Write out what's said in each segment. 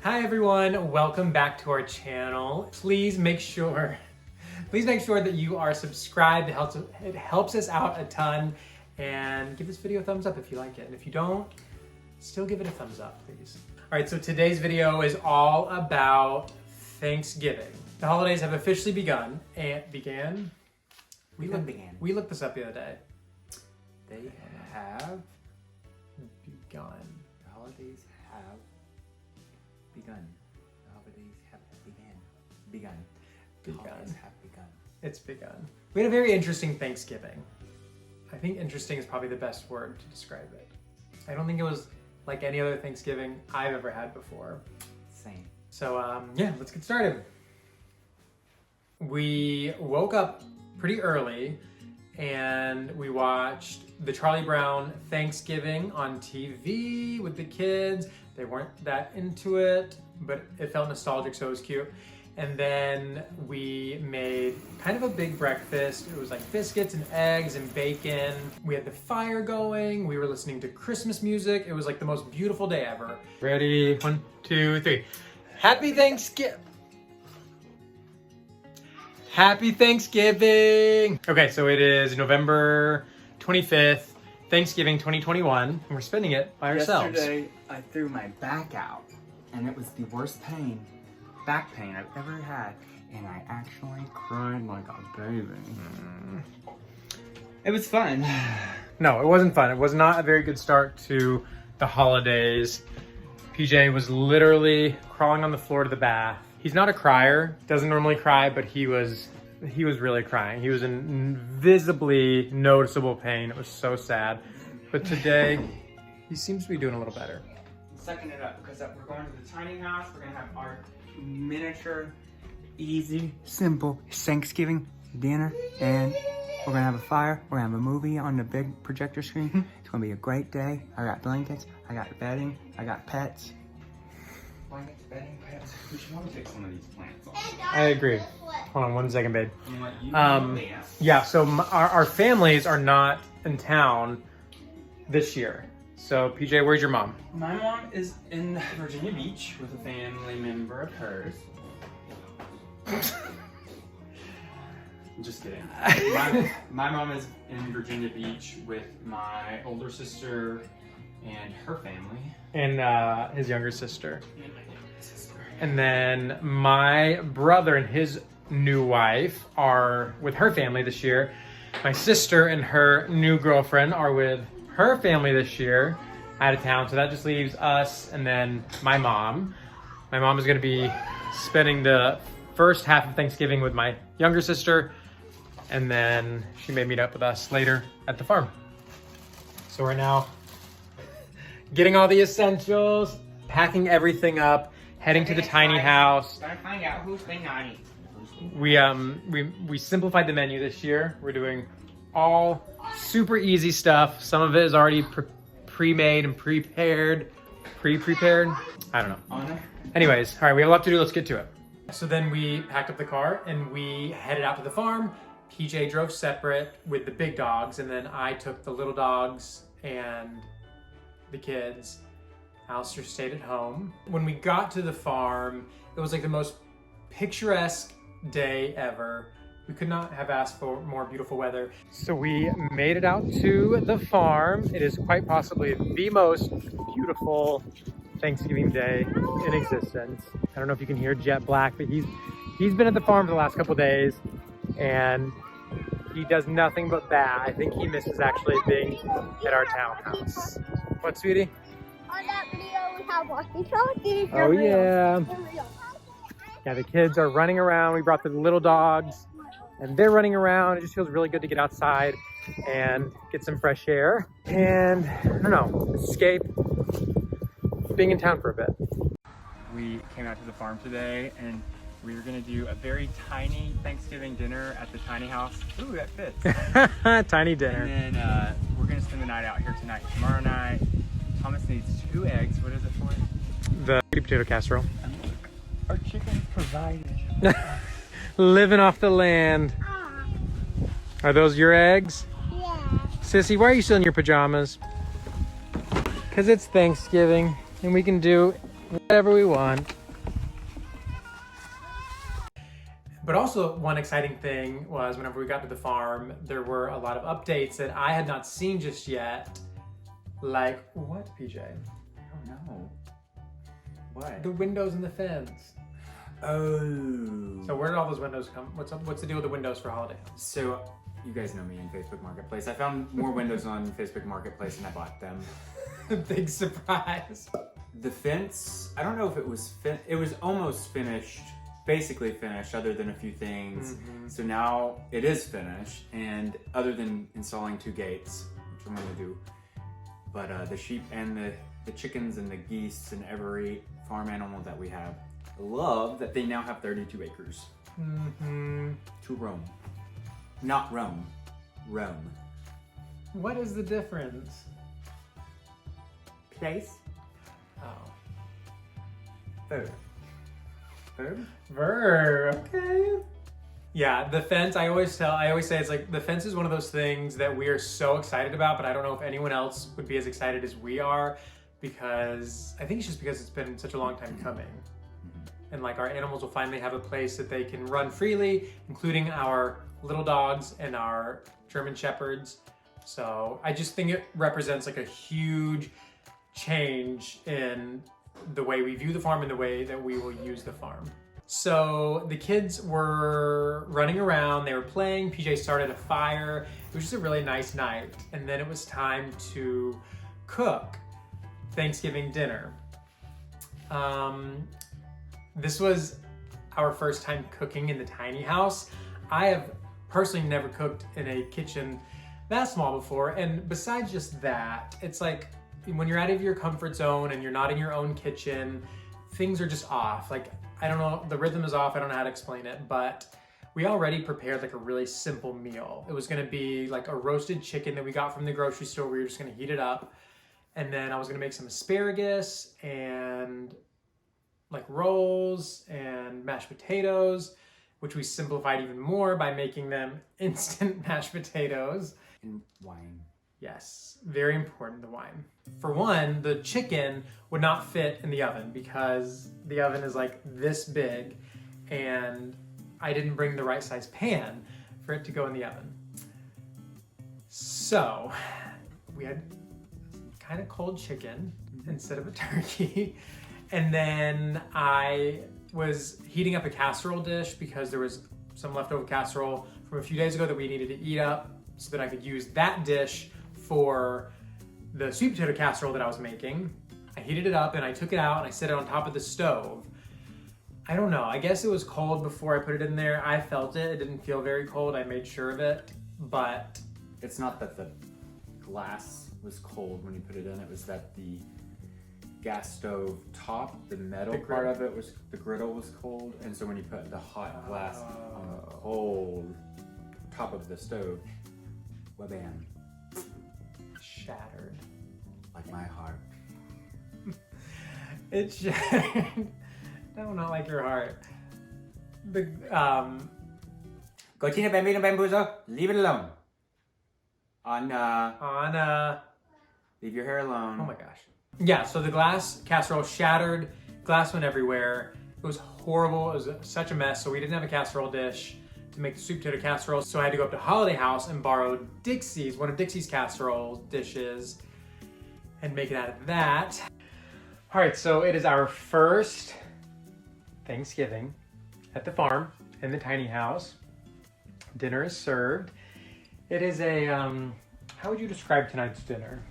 Hi everyone, welcome back to our channel. Please make sure that you are subscribed. It helps us out a ton. And give this video a thumbs up if you like it. And if you don't, still give it a thumbs up, please. All right, so today's video is all about Thanksgiving. The holidays have officially begun. And began? We looked this up the other day. They have begun. The holidays have begun. The holidays have begun. The holidays have begun. It's begun. We had a very interesting Thanksgiving. I think interesting is probably the best word to describe it. I don't think it was like any other Thanksgiving I've ever had before. Same. So yeah, let's get started. We woke up pretty early and we watched the Charlie Brown Thanksgiving on TV with the kids. They weren't that into it, but it felt nostalgic, so it was cute. And then we made kind of a big breakfast. It was like biscuits and eggs and bacon. We had the fire going. We were listening to Christmas music. It was like the most beautiful day ever. Ready? 1, 2, 3. Happy Thanksgiving. Happy Thanksgiving. Okay, so it is November 25th, Thanksgiving 2021, and we're spending it by ourselves. Yesterday, I threw my back out, and it was the worst back pain I've ever had, and I actually cried like a baby. It was fun. No, it wasn't fun. It was not a very good start to the holidays. PJ was literally crawling on the floor to the bath. He's not a crier, doesn't normally cry, but he was really crying. He was in visibly noticeable pain. It was so sad. But today, he seems to be doing a little better. Sucking it up, because we're going to the tiny house. We're gonna have our miniature, easy, simple Thanksgiving dinner, and we're gonna have a fire. We're gonna have a movie on the big projector screen. It's gonna be a great day. I got blankets, I got bedding, I got pets. Blankets, bedding, pets. We should probably take some of these plants off. I agree. Hold on 1 second, babe. Yeah, so our families are not in town this year. So PJ, where's your mom? My mom is in Virginia Beach with a family member of hers. Just kidding. My mom is in Virginia Beach with my older sister and her family. And his younger sister. And then my brother and his new wife are with her family this year. My sister and her new girlfriend are with her family this year out of town. So that just leaves us and then my mom. My mom is gonna be spending the first half of Thanksgiving with my younger sister. And then she may meet up with us later at the farm. So we're now getting all the essentials, packing everything up, heading to the tiny house. Gotta find out who's been naughty. We simplified the menu this year. We're doing all super easy stuff. Some of it is already pre-made and prepared. Pre-prepared? I don't know. Anyways, all right, we have a lot to do. Let's get to it. So then we packed up the car and we headed out to the farm. PJ drove separate with the big dogs, and then I took the little dogs and the kids. Alistair stayed at home. When we got to the farm, it was like the most picturesque day ever. We could not have asked for more beautiful weather. So we made it out to the farm. It is quite possibly the most beautiful Thanksgiving day in existence. I don't know if you can hear Jet Black, but he's been at the farm for the last couple of days, and he does nothing but bat. I think he misses actually being at our townhouse. What, sweetie? On that video, we have walkie-talkies. Oh yeah. Yeah, the kids are running around. We brought the little dogs and they're running around. It just feels really good to get outside and get some fresh air and, I don't know, escape being in town for a bit. We came out to the farm today and we were gonna do a very tiny Thanksgiving dinner at the tiny house. Ooh, that fits. Tiny dinner. And then we're gonna spend the night out here tonight. Tomorrow night, Thomas needs 2 eggs. What is it for? The sweet potato casserole. And look, our chicken's provided. Living off the land. Are those your eggs? Yeah. Sissy, why are you still in your pajamas? Because it's Thanksgiving and we can do whatever we want. But also one exciting thing was whenever we got to the farm, there were a lot of updates that I had not seen just yet. Like what, PJ? I don't know. What? The windows and the fence. Oh. So where did all those windows come? What's the deal with the windows for holiday? So, you guys know me in Facebook Marketplace. I found more windows on Facebook Marketplace and I bought them. Big surprise. The fence, I don't know if it was it was almost finished, basically finished other than a few things. Mm-hmm. So now it is finished, and other than installing 2 gates, which I'm gonna do. But the sheep and the chickens and the geese and every farm animal that we have, I love that they now have 32 acres Mm-hmm. to roam. Not roam, roam. What is the difference? Place? Oh. Verb. Verb? Verb. Okay. Yeah, the fence, I always say it's like the fence is one of those things that we are so excited about, but I don't know if anyone else would be as excited as we are, because I think it's just because it's been such a long time coming. And like our animals will finally have a place that they can run freely, including our little dogs and our German Shepherds. So I just think it represents like a huge change in the way we view the farm and the way that we will use the farm. So the kids were running around, they were playing, PJ started a fire. It was just a really nice night. And then it was time to cook Thanksgiving dinner. This was our first time cooking in the tiny house. I have personally never cooked in a kitchen that small before. And besides just that, it's like when you're out of your comfort zone and you're not in your own kitchen, things are just off. Like, I don't know, the rhythm is off. I don't know how to explain it, but we already prepared like a really simple meal. It was gonna be like a roasted chicken that we got from the grocery store. We were just gonna heat it up. And then I was gonna make some asparagus and like rolls and mashed potatoes, which we simplified even more by making them instant mashed potatoes. And wine. Yes, very important, the wine. For one, the chicken would not fit in the oven because the oven is like this big and I didn't bring the right size pan for it to go in the oven. So we had kind of cold chicken instead of a turkey. And then I was heating up a casserole dish because there was some leftover casserole from a few days ago that we needed to eat up so that I could use that dish for the sweet potato casserole that I was making. I heated it up and I took it out and I set it on top of the stove. I don't know, I guess it was cold before I put it in there. I felt it, it didn't feel very cold. I made sure of it, but It's not that the glass was cold when you put it in, it was that the gas stove top, the metal part of it was, the griddle was cold, and so when you put the hot glass on the cold top of the stove, wha-bam, shattered. like my heart. It shattered. No, not like your heart. The Cochina bambino bamboozle, leave it alone. Anna, leave your hair alone. oh my gosh. Yeah, so the glass casserole shattered, glass went everywhere. It was horrible, it was such a mess, so we didn't have a casserole dish to make the sweet potato casserole, so I had to go up to Holiday House and borrow Dixie's, one of Dixie's casserole dishes, and make it out of that. All right, so it is our first Thanksgiving at the farm in the tiny house. Dinner is served. It is a, how would you describe tonight's dinner?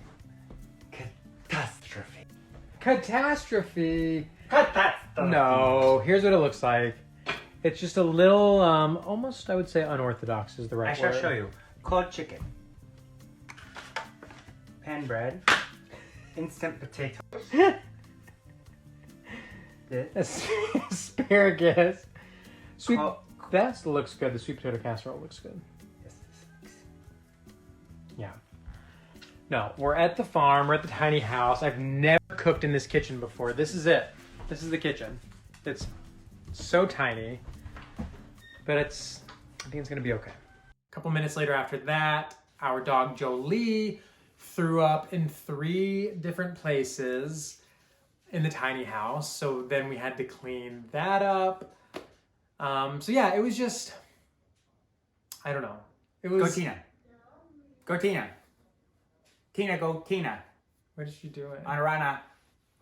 Catastrophe. Catastrophe. Catastrophe. No, here's what it looks like. It's just a little, almost I would say unorthodox is the right I shall word. show you. Cold chicken. Pan bread. Instant potatoes. Asparagus. Sweet, Oh. that looks good. The sweet potato casserole looks good. Yeah. No, we're at the farm. We're at the tiny house. I've never cooked in this kitchen before. This is it. This is the kitchen. It's so tiny, but I think it's gonna be okay. A couple minutes later after that, our dog Jolie threw up in 3 different places. in the tiny house. So then we had to clean that up. So yeah, it was just, I don't know. It was. Go Tina. Go Tina. Tina, go Tina. What is she doing? Anarana.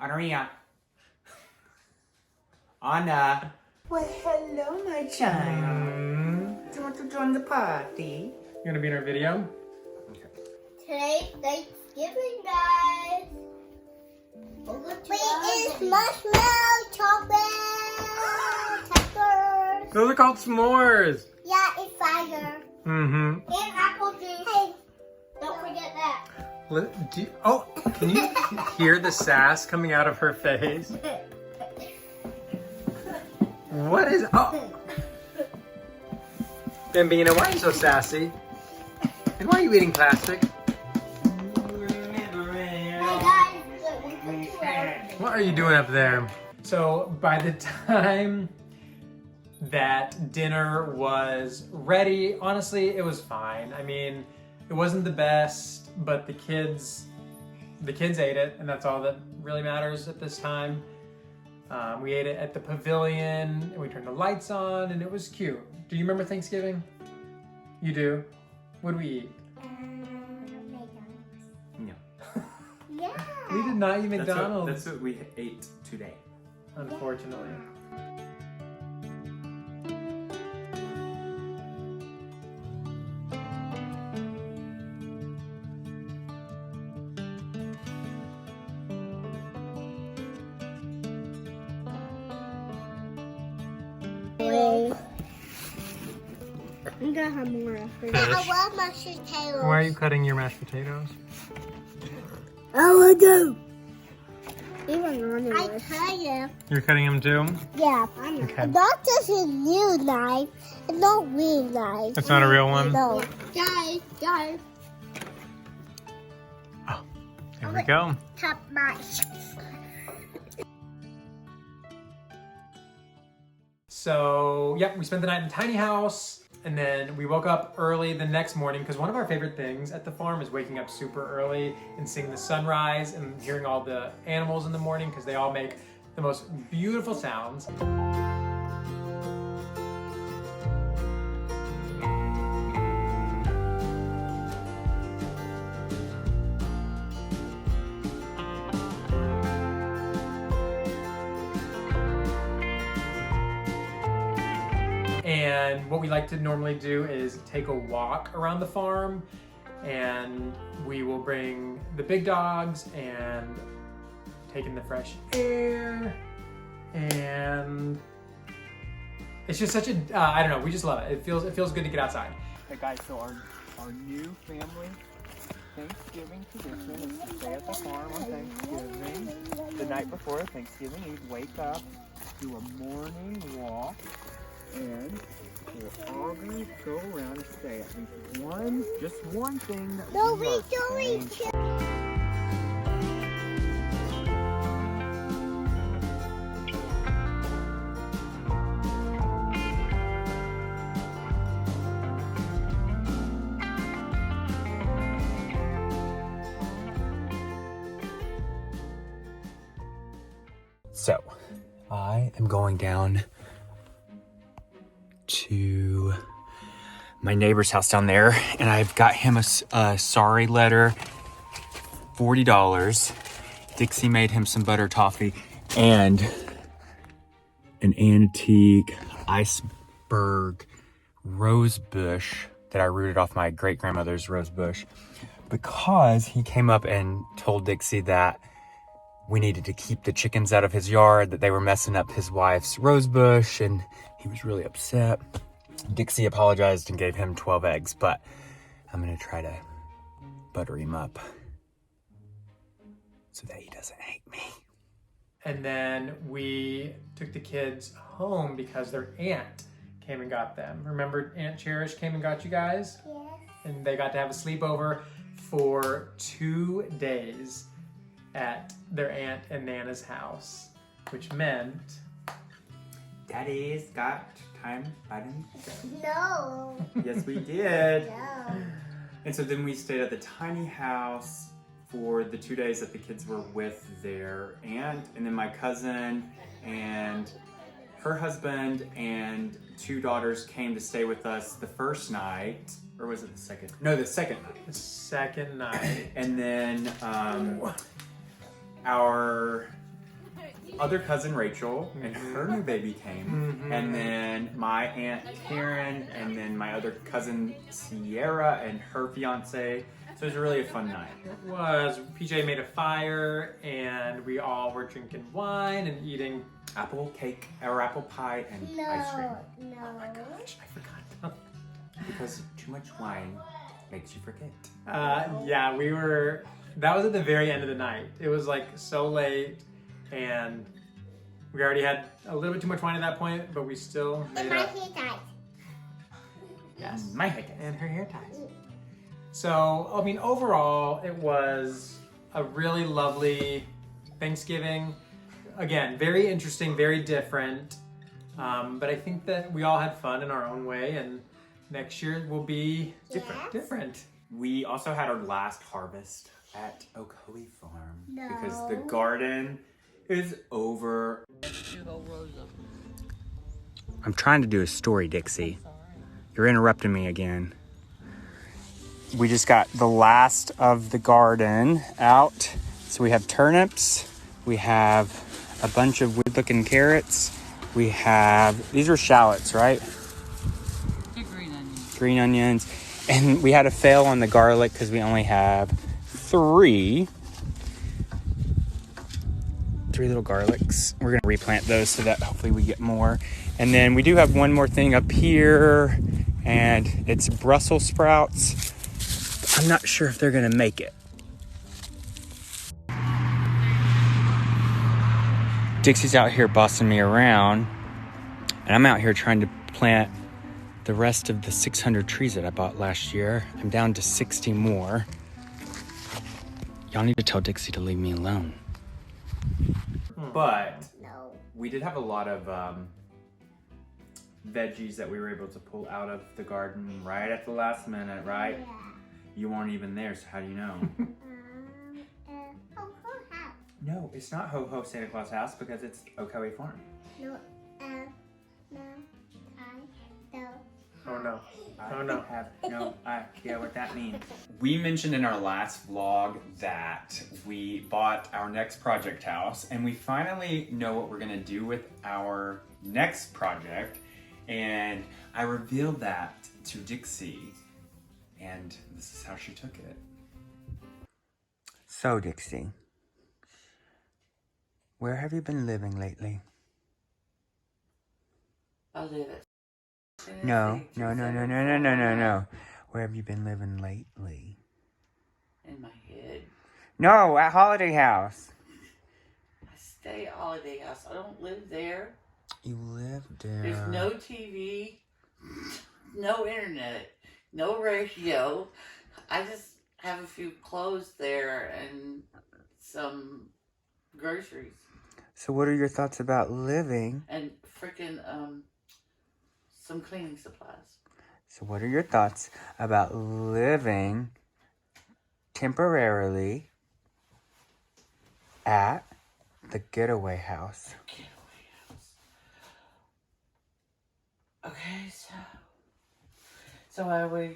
Anaria. Anna. Well, hello, my child. Do you want to join the party? You gonna be in our video? Today's Thanksgiving, guys. Wait, is marshmallow, chocolate, peppers. Those are called s'mores. Yeah, it's fire. Mm-hmm. And apple juice. Hey, don't forget that. Can you hear the sass coming out of her face? What is... Oh! Bambina, why are you so sassy? And why are you eating plastic? What are you doing up there? So by the time that dinner was ready, honestly, it was fine. I mean, it wasn't the best, but the kids ate it, and that's all that really matters at this time. We ate it at the pavilion, and we turned the lights on, and it was cute. Do you remember Thanksgiving? You do? What did we eat? No. Yeah. We did not eat McDonald's. That's what we ate today. Unfortunately. I'm gonna have more after Fish. I love mashed potatoes. Why are you cutting your mashed potatoes? I will do. Even on I cut it. You're cutting them too? Yeah. Okay. Not just a new knife. It's not real knife. That's not a real one? No. Guys. Oh, there we go. Top my. So, yep, we spent the night in the tiny house, and then we woke up early the next morning because one of our favorite things at the farm is waking up super early and seeing the sunrise and hearing all the animals in the morning because they all make the most beautiful sounds. And what we like to normally do is take a walk around the farm, and we will bring the big dogs and take in the fresh air, and it's just such a, I don't know, we just love it. It feels good to get outside. Hey guys, so our new family Thanksgiving tradition is to stay at the farm on Thanksgiving. The night before Thanksgiving, you'd wake up, do a morning walk, and we're all going to go around and say at least just one thing that we are thankful for. So, I am going down to my neighbor's house down there, and I've got him a sorry letter, $40. Dixie made him some butter toffee and an antique iceberg rose bush that I rooted off my great-grandmother's rose bush, because he came up and told Dixie that we needed to keep the chickens out of his yard, that they were messing up his wife's rose bush, and he was really upset. Dixie apologized and gave him 12 eggs, but I'm gonna try to butter him up so that he doesn't hate me. And then we took the kids home because their aunt came and got them. Remember Aunt Cherish came and got you guys? Yes. And they got to have a sleepover for 2 days at their aunt and Nana's house, which meant Daddy's got time by himself. No. Yes, we did. No. And so then we stayed at the tiny house for the 2 days that the kids were with their aunt, and then my cousin and her husband and 2 daughters came to stay with us the first night, or was it the second? No, the second night. The second night. And then our other cousin Rachel and her new baby came, and then my aunt Karen, and then my other cousin Sierra and her fiance. So it was really a fun night. It was. PJ made a fire, and we all were drinking wine and eating Apple cake, or apple pie and ice cream. No. Oh my gosh, I forgot. Because too much wine makes you forget. Yeah, that was at the very end of the night. It was like so late, and we already had a little bit too much wine at that point, but we still made And my up. hair tight. Yes. My head. And her hair ties. So, I mean, overall, it was a really lovely Thanksgiving. Again, very interesting, very different. But I think that we all had fun in our own way, and next year will be different. We also had our last harvest at Ocoee Farm No. because the garden is over. I'm trying to do a story, Dixie. You're interrupting me again. We just got the last of the garden out. So we have turnips. We have a bunch of weird-looking carrots. We have, these are shallots, right? They're green onions. Green onions. And we had a fail on the garlic because we only have 3 little garlics. We're going to replant those so that hopefully we get more. And then we do have one more thing up here, and it's Brussels sprouts. I'm not sure if they're going to make it. Dixie's out here bossing me around, and I'm out here trying to plant the rest of the 600 trees that I bought last year. I'm down to 60 more. Y'all need to tell Dixie to leave me alone. But No. we did have a lot of veggies that we were able to pull out of the garden right at the last minute, right? Yeah. You weren't even there, so how do you know? Ho house. No, it's not Ho Ho Santa Claus house because it's Ocoee Farm. No. No. No. Oh no. I Oh, no. have no idea what that means. We mentioned in our last vlog that we bought our next project house, and we finally know what we're gonna do with our next project. And I revealed that to Dixie, and this is how she took it. So, Dixie, where have you been living lately? I live at No. Where have you been living lately? in my head. No, at Holiday House. I stay at Holiday House. I don't live there. You live there. There's no TV, no internet, no radio. I just have a few clothes there and some groceries So what are your thoughts about living? and freaking some cleaning supplies. So what are your thoughts about living temporarily at the getaway house? Getaway house. Okay, so I would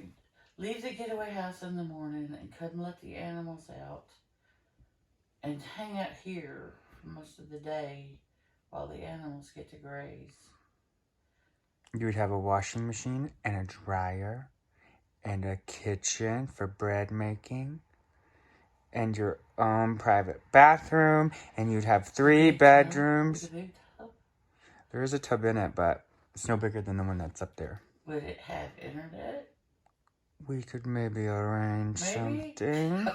leave the getaway house in the morning and couldn't let the animals out and hang out here for most of the day while the animals get to graze. You would have a washing machine and a dryer and a kitchen for bread making and your own private bathroom, and you'd have 3 bedrooms. With a big tub. There is a tub in it, but it's no bigger than the one that's up there. Would it have internet? We could maybe arrange Maybe. something.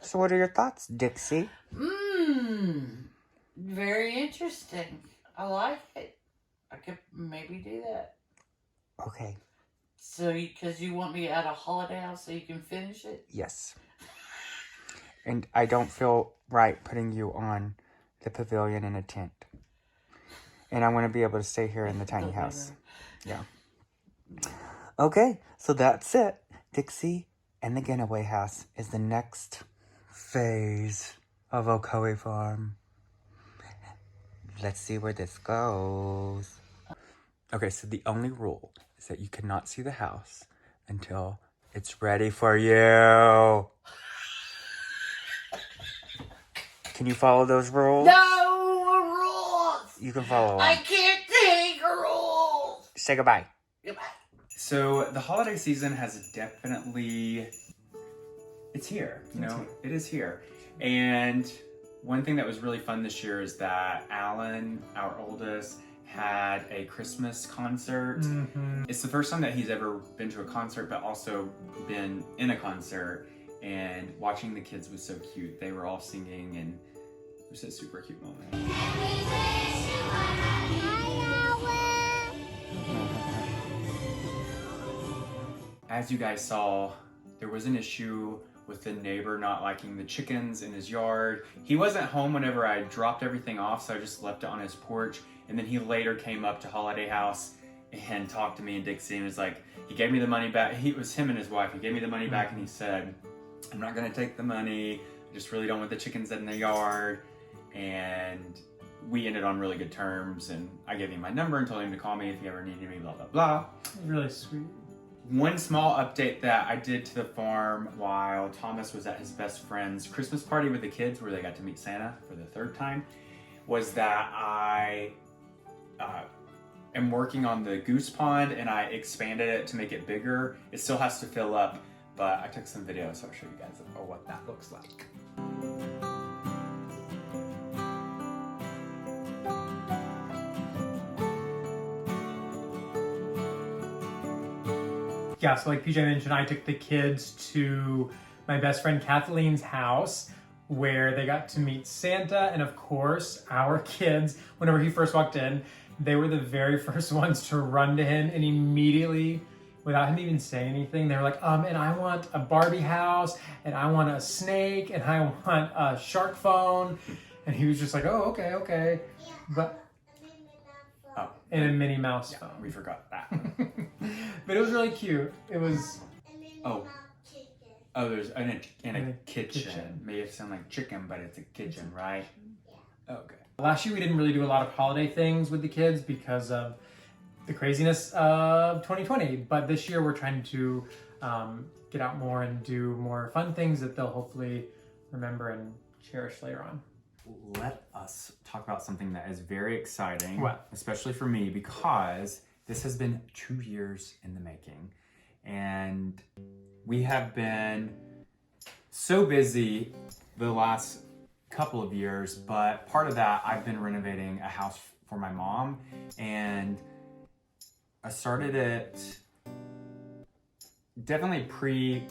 So what are your thoughts, Dixie? Very interesting. I like it. I could maybe do that. Okay, So, because you want me at a holiday house so you can finish it? yes. And I don't feel right putting you on the pavilion in a tent. And I want to be able to stay here in the tiny house. Yeah. Okay, so that's it. Dixie, And the getaway house is the next phase of Ocoee Farm. Let's see where this goes. Okay, so the only rule is that you cannot see the house until it's ready for you. Can you follow those rules? No rules! You can follow them. I can't take rules! Say goodbye. Goodbye. So the holiday season has definitely, it's here, you know, it is here. And one thing that was really fun this year is that Alan, our oldest, had a Christmas concert. It's the first time that he's ever been to a concert, but also been in a concert, and watching the kids was so cute. They were all singing, and it was a super cute moment. As you guys saw, there was an issue with the neighbor not liking the chickens in his yard. He wasn't home whenever I dropped everything off, so I just left it on his porch. And then he later came up to Holiday House and talked to me and Dixie and was like, he gave me the money back. It was him and his wife. He gave me the money back and he said, I'm not gonna take the money. I just really don't want the chickens in the yard. And we ended on really good terms, and I gave him my number and told him to call me if he ever needed me, blah, blah, blah. Really sweet. One small update that I did to the farm while Thomas was at his best friend's Christmas party with the kids, where they got to meet Santa for the third time, was that I am working on the goose pond, and I expanded it to make it bigger. It still has to fill up, but I took some videos, so I'll show you guys what that looks like. Yeah, so like PJ mentioned, I took the kids to my best friend Kathleen's house where they got to meet Santa, and of course, our kids, whenever he first walked in, they were the very first ones to run to him, and immediately, without him even saying anything, they were like, and I want a Barbie house, and I want a snake, and I want a shark phone. And he was just like, oh, okay. But and a Minnie Mouse phone. We forgot that. But it was really cute. It was... Oh, there's in a kitchen. May sound like chicken, but it's a kitchen, right? Okay. Last year we didn't really do a lot of holiday things with the kids because of the craziness of 2020. But this year we're trying to get out more and do more fun things that they'll hopefully remember and cherish later on. Let us talk about something that is very exciting, What? especially for me, because this has been 2 years in the making, and we have been so busy the last couple of years, but part of that, I've been renovating a house for my mom, and I started it definitely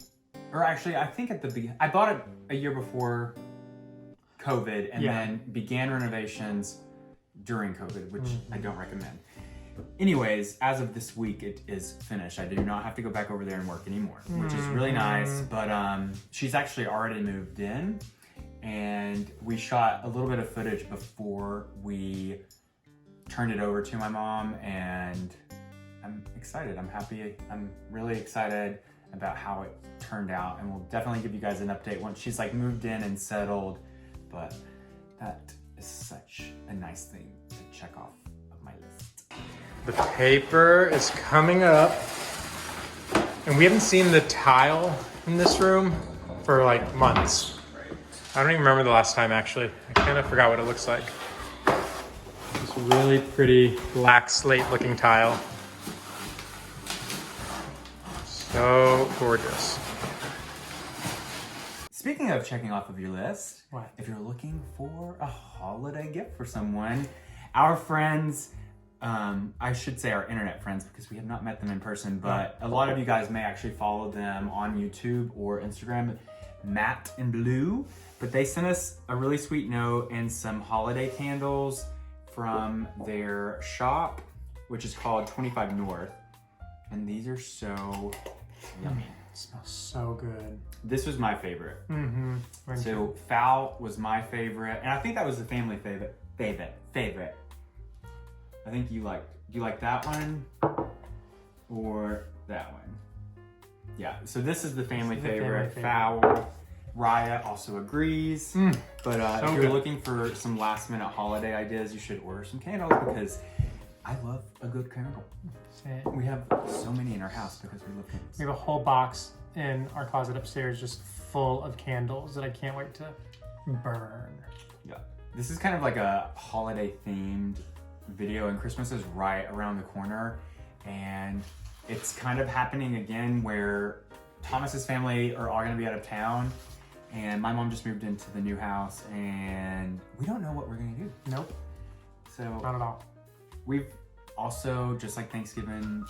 I think at the beginning, I bought it a year before COVID, and then began renovations during COVID, which I don't recommend. Anyways, as of this week, it is finished. I do not have to go back over there and work anymore, which is really nice. But she's actually already moved in, and we shot a little bit of footage before we turned it over to my mom, and I'm excited. I'm happy. I'm really excited about how it turned out, and we'll definitely give you guys an update once she's like moved in and settled. But that is such a nice thing to check off of my list. The paper is coming up, and we haven't seen the tile in this room for like months. I don't even remember the last time, actually. I kind of forgot what it looks like. This really pretty black slate looking tile. So gorgeous. Speaking of checking off of your list, What? if you're looking for a holiday gift for someone, our friends, I should say our internet friends because we have not met them in person, but a lot of you guys may actually follow them on YouTube or Instagram, Matt and Blue, but they sent us a really sweet note and some holiday candles from their shop, which is called 25 North. And these are so yummy. It smells so good. This was my favorite. Mm-hmm. So Fowl was my favorite, and I think that was the family favorite. I think do you like that one or that one? Yeah, so this is the family This is the favorite. family Fowl. Raya also agrees. But So if you're good. looking for some last minute holiday ideas, you should order some candles because I love a good candle. Same. We have so many in our house because we love candles. We have a whole box in our closet upstairs just full of candles that I can't wait to burn. Yeah. This is kind of like a holiday themed video, and Christmas is right around the corner. And it's kind of happening again where Thomas's family are all gonna be out of town. And my mom just moved into the new house and we don't know what we're gonna do. Nope, So not at all. we've also, just like Thanksgiving,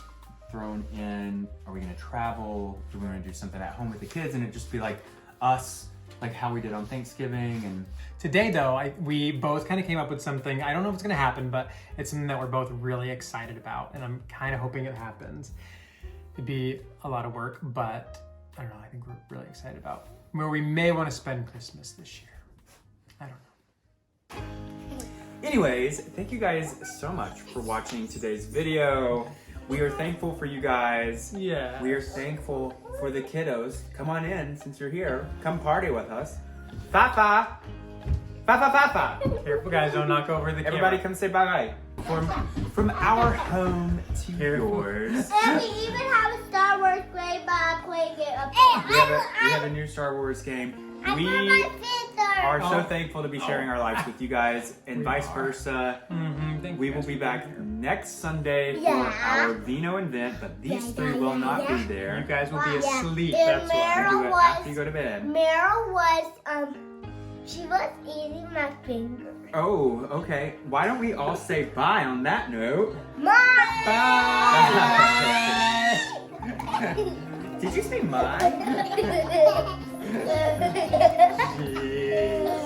thrown in, are we gonna travel? Do we wanna do something at home with the kids? And it'd just be like us, like how we did on Thanksgiving. And Today though, we both kind of came up with something. I don't know if it's gonna happen, but it's something that we're both really excited about, and I'm kind of hoping it happens. It'd be a lot of work, but I don't know, I think we're really excited about where we may want to spend Christmas this year. I don't know. anyways, thank you guys so much for watching today's video. We are thankful for you guys. Yeah. We are thankful for the kiddos. Come on in since you're here. Come party with us. Fa-fa. Fa-fa-fa-fa. Careful guys, don't knock over the Everybody camera. come say bye-bye. From our home to Careful. yours. And we even have a Star Wars play game up We have a new Star Wars game. We are so thankful to be sharing our lives with you guys, and We vice are. versa. Thank We you will guys be for back being here. next Sunday for Yeah. our Vino Vent, but these Yeah, three yeah, will yeah, not yeah. be there. You guys will be Yeah. asleep, And that's why. We do it Meryl after you go to bed. Meryl was she was eating my finger. Oh, okay. Why don't we all say bye on that note? Bye. Bye. Did you say bye? Bye. Yeah.